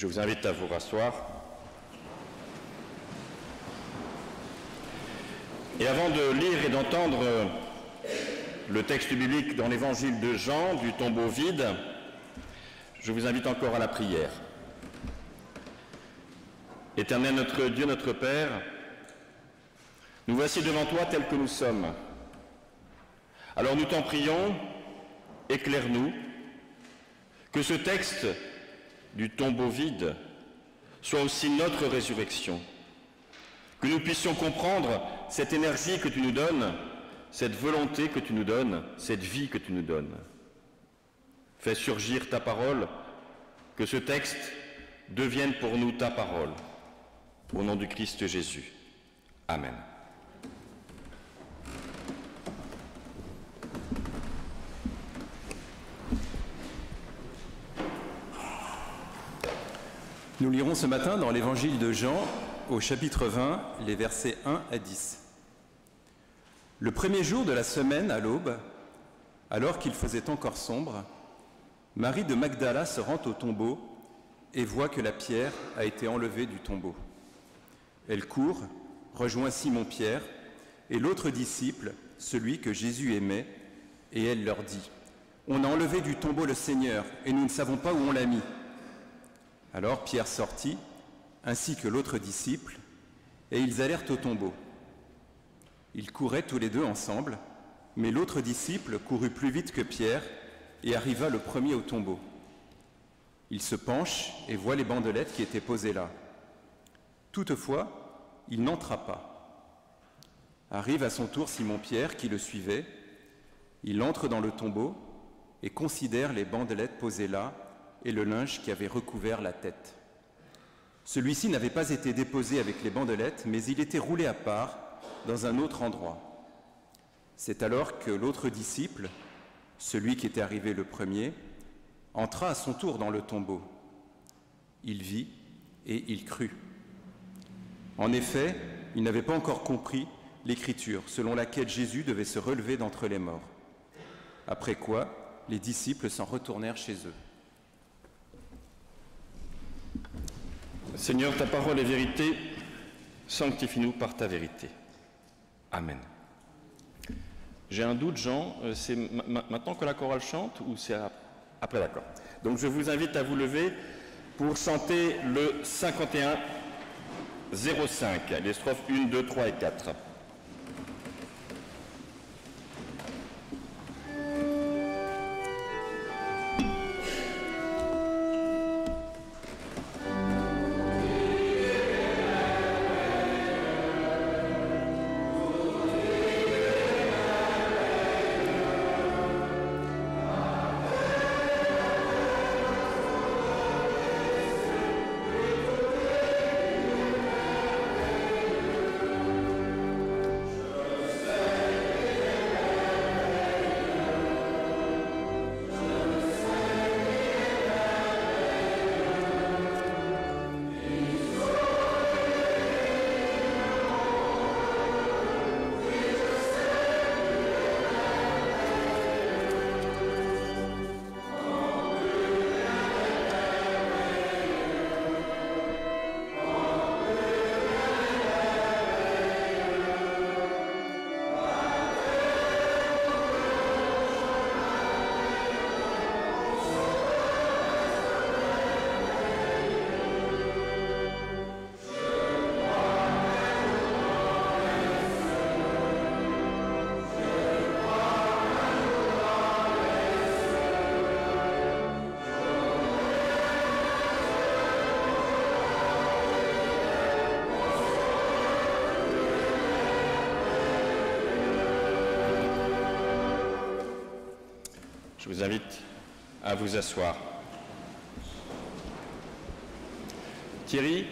je vous invite à vous rasseoir. Et avant de lire et d'entendre le texte biblique dans l'évangile de Jean, du tombeau vide, je vous invite encore à la prière. Éternel notre Dieu, notre Père, nous voici devant toi tels que nous sommes. Alors nous t'en prions, éclaire-nous, que ce texte du tombeau vide soit aussi notre résurrection, que nous puissions comprendre cette énergie que tu nous donnes, cette volonté que tu nous donnes, cette vie que tu nous donnes. Fais surgir ta parole, que ce texte devienne pour nous ta parole. Au nom du Christ Jésus. Amen. Nous lirons ce matin dans l'évangile de Jean, au chapitre 20, les versets 1 à 10. Le premier jour de la semaine, à l'aube, alors qu'il faisait encore sombre, Marie de Magdala se rend au tombeau et voit que la pierre a été enlevée du tombeau. Elle court, rejoint Simon-Pierre et l'autre disciple, celui que Jésus aimait, et elle leur dit : « On a enlevé du tombeau le Seigneur et nous ne savons pas où on l'a mis. » Alors Pierre sortit, ainsi que l'autre disciple, et ils allèrent au tombeau. Ils couraient tous les deux ensemble, mais l'autre disciple courut plus vite que Pierre et arriva le premier au tombeau. Il se penche et voit les bandelettes qui étaient posées là. Toutefois, il n'entra pas. Arrive à son tour Simon-Pierre qui le suivait. Il entre dans le tombeau et considère les bandelettes posées là et le linge qui avait recouvert la tête. Celui-ci n'avait pas été déposé avec les bandelettes, mais il était roulé à part dans un autre endroit. C'est alors que l'autre disciple, celui qui était arrivé le premier, entra à son tour dans le tombeau. Il vit et il crut. En effet, il n'avait pas encore compris l'écriture selon laquelle Jésus devait se relever d'entre les morts. Après quoi, les disciples s'en retournèrent chez eux. Seigneur, ta parole est vérité, sanctifie-nous par ta vérité. Amen. J'ai un doute, Jean, c'est maintenant que la chorale chante ou c'est après? D'accord. Donc je vous invite à vous lever pour chanter le 51 05, les strophes 1, 2, 3 et 4. Je vous invite à vous asseoir. Thierry,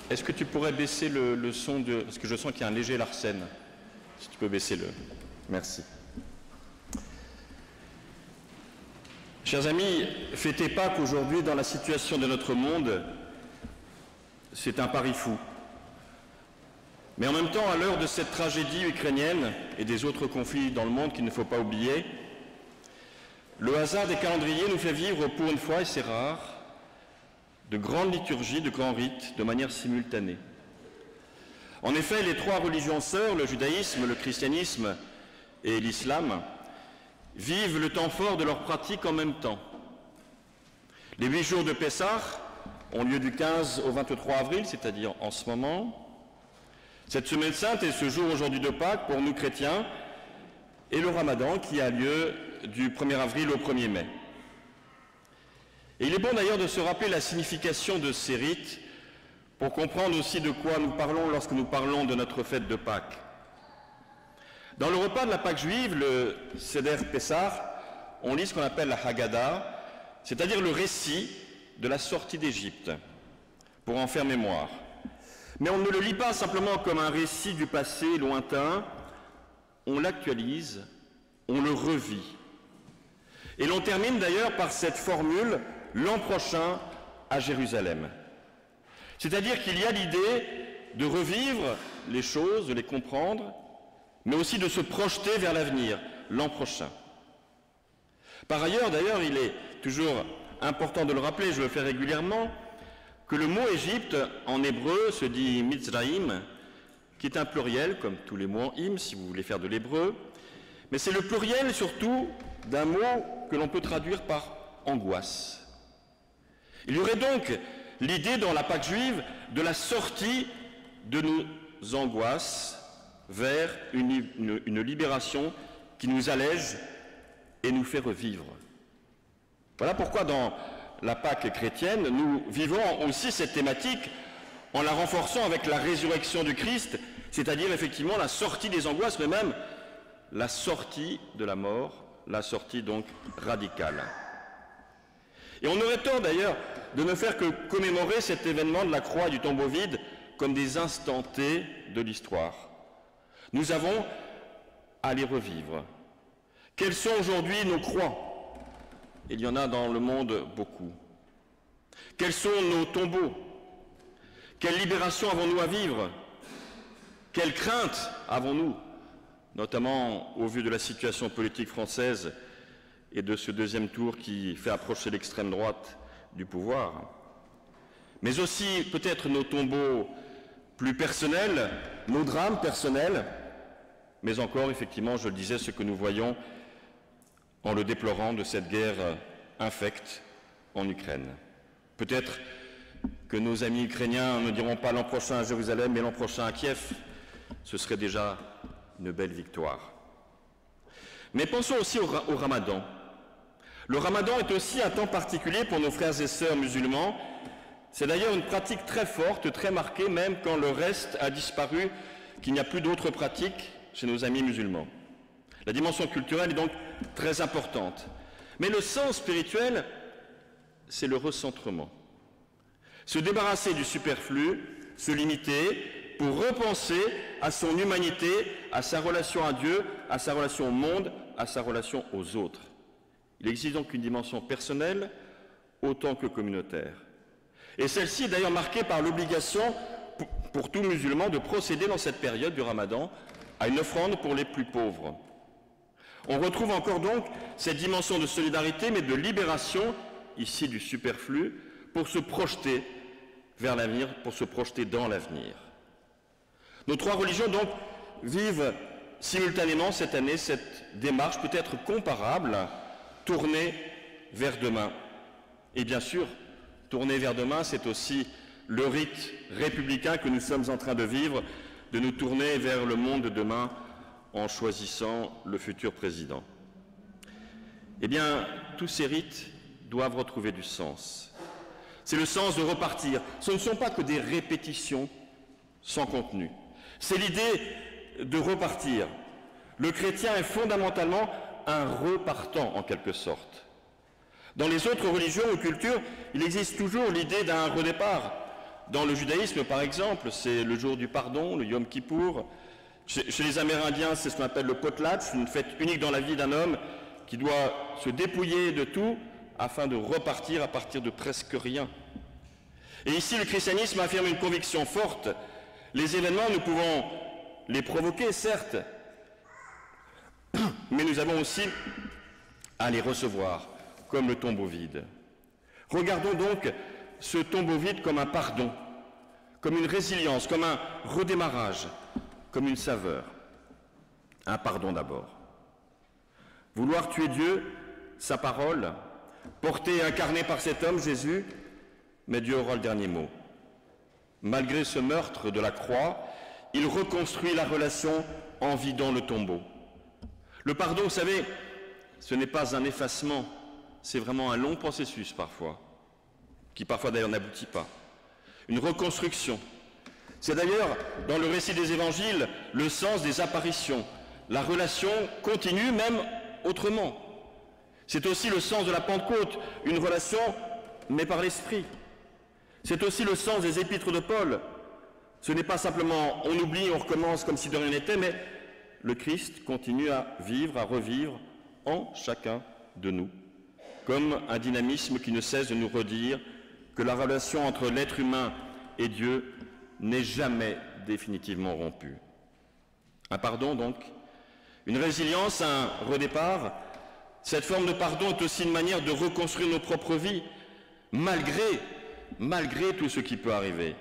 est-ce que tu pourrais baisser le son de... Parce que je sens qu'il y a un léger larcène. Si tu peux baisser le... Merci. Chers amis, fêtez Pâques aujourd'hui dans la situation de notre monde, c'est un pari fou. Mais en même temps, à l'heure de cette tragédie ukrainienne et des autres conflits dans le monde qu'il ne faut pas oublier, le hasard des calendriers nous fait vivre pour une fois, et c'est rare, de grandes liturgies, de grands rites, de manière simultanée. En effet, les trois religions sœurs, le judaïsme, le christianisme et l'islam, vivent le temps fort de leur pratique en même temps. Les 8 jours de Pessah ont lieu du 15 au 23 avril, c'est-à-dire en ce moment. Cette semaine sainte et ce jour aujourd'hui de Pâques, pour nous chrétiens, et le Ramadan qui a lieu du 1er avril au 1er mai. Et il est bon d'ailleurs de se rappeler la signification de ces rites pour comprendre aussi de quoi nous parlons lorsque nous parlons de notre fête de Pâques. Dans le repas de la Pâque juive, le Seder Pessah, on lit ce qu'on appelle la Haggadah, c'est-à-dire le récit de la sortie d'Égypte, pour en faire mémoire. Mais on ne le lit pas simplement comme un récit du passé lointain, on l'actualise, on le revit. Et l'on termine d'ailleurs par cette formule « l'an prochain à Jérusalem ». C'est-à-dire qu'il y a l'idée de revivre les choses, de les comprendre, mais aussi de se projeter vers l'avenir, l'an prochain. Par ailleurs, d'ailleurs, il est toujours important de le rappeler, je le fais régulièrement, que le mot Égypte, en hébreu, se dit Mitzraïm, qui est un pluriel, comme tous les mots en hymne, si vous voulez faire de l'hébreu, mais c'est le pluriel surtout d'un mot que l'on peut traduire par angoisse. Il y aurait donc l'idée dans la Pâque juive de la sortie de nos angoisses vers une libération qui nous allège et nous fait revivre. Voilà pourquoi dans la Pâque chrétienne, nous vivons aussi cette thématique en la renforçant avec la résurrection du Christ, c'est-à-dire effectivement la sortie des angoisses, mais même la sortie de la mort, la sortie donc radicale. Et on aurait tort d'ailleurs de ne faire que commémorer cet événement de la croix et du tombeau vide comme des instants T de l'histoire. Nous avons à les revivre. Quelles sont aujourd'hui nos croix? Il y en a dans le monde beaucoup. Quels sont nos tombeaux? Quelle libération avons-nous à vivre? Quelle crainte avons-nous, notamment au vu de la situation politique française et de ce deuxième tour qui fait approcher l'extrême droite du pouvoir? Mais aussi peut-être nos tombeaux plus personnels, nos drames personnels, mais encore, effectivement, je le disais, ce que nous voyons en le déplorant de cette guerre infecte en Ukraine. Peut-être que nos amis ukrainiens ne diront pas l'an prochain à Jérusalem, mais l'an prochain à Kiev. Ce serait déjà une belle victoire. Mais pensons aussi au Ramadan. Le Ramadan est aussi un temps particulier pour nos frères et sœurs musulmans. C'est d'ailleurs une pratique très forte, très marquée, même quand le reste a disparu, qu'il n'y a plus d'autres pratiques chez nos amis musulmans. La dimension culturelle est donc très importante. Mais le sens spirituel, c'est le recentrement. Se débarrasser du superflu, se limiter pour repenser à son humanité, à sa relation à Dieu, à sa relation au monde, à sa relation aux autres. Il existe donc une dimension personnelle autant que communautaire. Et celle-ci est d'ailleurs marquée par l'obligation pour tout musulman de procéder dans cette période du Ramadan à une offrande pour les plus pauvres. On retrouve encore donc cette dimension de solidarité, mais de libération, ici du superflu, pour se projeter vers l'avenir, pour se projeter dans l'avenir. Nos trois religions donc vivent simultanément cette année cette démarche peut-être comparable, tournée vers demain. Et bien sûr, tourner vers demain, c'est aussi le rite républicain que nous sommes en train de vivre, de nous tourner vers le monde de demain en choisissant le futur président. Eh bien, tous ces rites doivent retrouver du sens. C'est le sens de repartir. Ce ne sont pas que des répétitions sans contenu. C'est l'idée de repartir. Le chrétien est fondamentalement un repartant, en quelque sorte. Dans les autres religions ou cultures, il existe toujours l'idée d'un redépart. Dans le judaïsme, par exemple, c'est le jour du pardon, le Yom Kippour. Chez les Amérindiens, c'est ce qu'on appelle le potlatch, une fête unique dans la vie d'un homme qui doit se dépouiller de tout afin de repartir à partir de presque rien. Et ici, le christianisme affirme une conviction forte. Les événements, nous pouvons les provoquer, certes, mais nous avons aussi à les recevoir, comme le tombeau vide. Regardons donc ce tombeau vide comme un pardon, comme une résilience, comme un redémarrage, comme une saveur. Un pardon d'abord. Vouloir tuer Dieu, sa parole, porté et incarné par cet homme, Jésus, mais Dieu aura le dernier mot. Malgré ce meurtre de la croix, il reconstruit la relation en vidant le tombeau. Le pardon, vous savez, ce n'est pas un effacement, c'est vraiment un long processus parfois, qui parfois d'ailleurs n'aboutit pas. Une reconstruction. C'est d'ailleurs, dans le récit des évangiles, le sens des apparitions. La relation continue même autrement. C'est aussi le sens de la Pentecôte, une relation, mais par l'Esprit. C'est aussi le sens des épîtres de Paul. Ce n'est pas simplement on oublie, on recommence comme si de rien n'était, mais le Christ continue à vivre, à revivre en chacun de nous, comme un dynamisme qui ne cesse de nous redire que la relation entre l'être humain et Dieu n'est jamais définitivement rompue. Un pardon donc, une résilience, un redépart. Cette forme de pardon est aussi une manière de reconstruire nos propres vies, malgré tout ce qui peut arriver.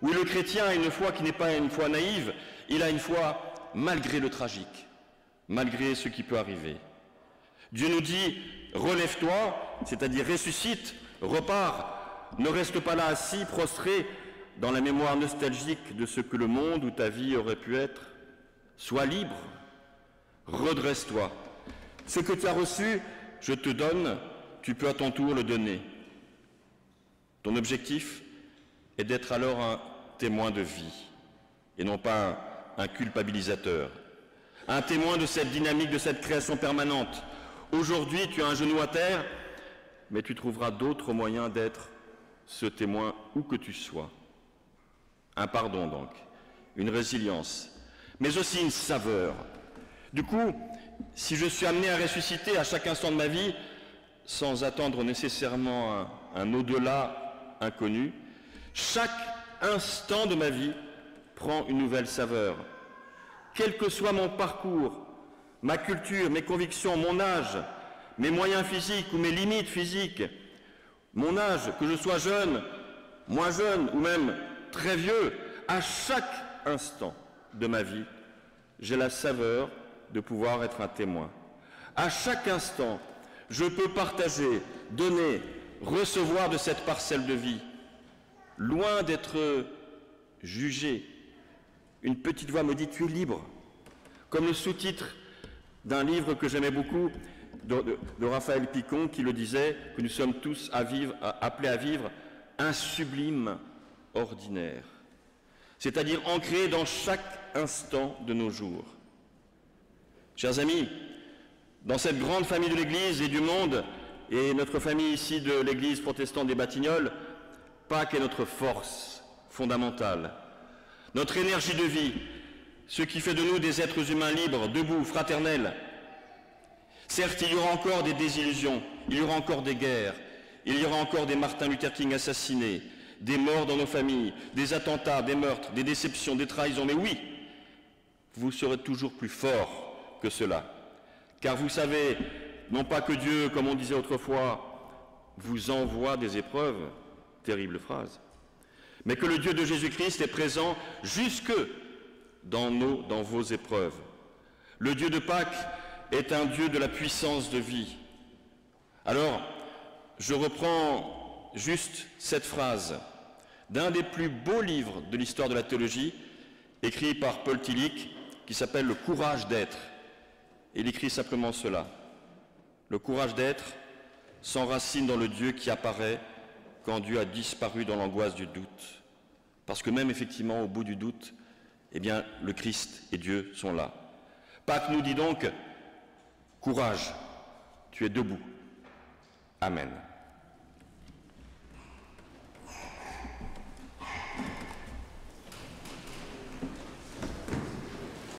Oui, le chrétien a une foi qui n'est pas une foi naïve, il a une foi malgré le tragique, malgré ce qui peut arriver. Dieu nous dit, relève-toi, c'est-à-dire ressuscite, repars, ne reste pas là assis, prostré, dans la mémoire nostalgique de ce que le monde ou ta vie aurait pu être. Sois libre, redresse-toi. Ce que tu as reçu, je te donne, tu peux à ton tour le donner. Ton objectif est d'être alors un témoin de vie, et non pas un culpabilisateur. Un témoin de cette dynamique, de cette création permanente. Aujourd'hui, tu as un genou à terre, mais tu trouveras d'autres moyens d'être ce témoin où que tu sois. Un pardon donc, une résilience, mais aussi une saveur. Du coup, si je suis amené à ressusciter à chaque instant de ma vie, sans attendre nécessairement un au-delà inconnu, chaque instant de ma vie prend une nouvelle saveur. Quel que soit mon parcours, ma culture, mes convictions, mon âge, mes moyens physiques ou mes limites physiques, mon âge, que je sois jeune, moins jeune ou même très vieux, à chaque instant de ma vie, j'ai la saveur de pouvoir être un témoin. À chaque instant, je peux partager, donner, recevoir de cette parcelle de vie. Loin d'être jugé, une petite voix me dit « tu es libre ». Comme le sous-titre d'un livre que j'aimais beaucoup, de Raphaël Picon, qui le disait, que nous sommes tous appelés à vivre un sublime ordinaire, c'est-à-dire ancré dans chaque instant de nos jours. Chers amis, dans cette grande famille de l'Église et du monde, et notre famille ici de l'Église protestante des Batignolles, Pâques est notre force fondamentale, notre énergie de vie, ce qui fait de nous des êtres humains libres, debout, fraternels. Certes, il y aura encore des désillusions, il y aura encore des guerres, il y aura encore des Martin Luther King assassinés, des morts dans nos familles, des attentats, des meurtres, des déceptions, des trahisons. Mais oui, vous serez toujours plus forts que cela. Car vous savez, non pas que Dieu, comme on disait autrefois, vous envoie des épreuves, terrible phrase, mais que le Dieu de Jésus-Christ est présent jusque dans vos épreuves. Le Dieu de Pâques est un Dieu de la puissance de vie. Alors, je reprends juste cette phrase d'un des plus beaux livres de l'histoire de la théologie, écrit par Paul Tillich, qui s'appelle « Le courage d'être ». Il écrit simplement cela. Le courage d'être s'enracine dans le Dieu qui apparaît quand Dieu a disparu dans l'angoisse du doute. Parce que même effectivement, au bout du doute, eh bien, le Christ et Dieu sont là. Pâques nous dit donc, courage, tu es debout. Amen.